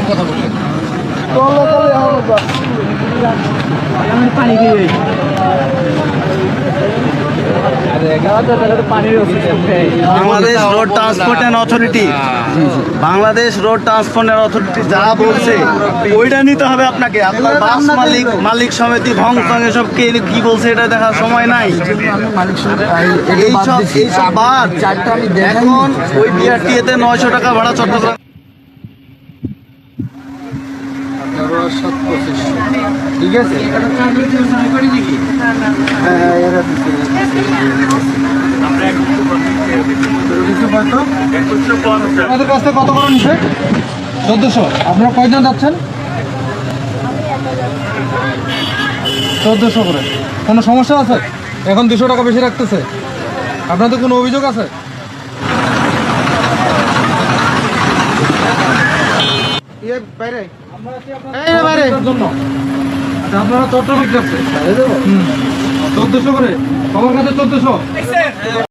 কথা বললেন পানি খেয়ে Bangladesh road transport and authority, Bangladesh road transport and authority যা বলছে ওইটা নিতে হবে আপনাকে। আপনার বাস মালিক সমিতি ভং এসব কে কি বলছে এটা দেখার সময় নাই। এইসব বাদ এখন ওই বিআরটিএতে 900 টাকা ভাড়া চট্টগ্রাম। ঠিক আছে, আপনাদের কাছ থেকে কত করে নিচ্ছে? 1400। আপনারা কয়জন যাচ্ছেন? 1400 করে। কোনো সমস্যা আছে? এখন 200 টাকা বেশি রাখতেছে। আপনাদের কোনো অভিযোগ আছে? আপনারা 1400 করে, আমার কাছে 1400।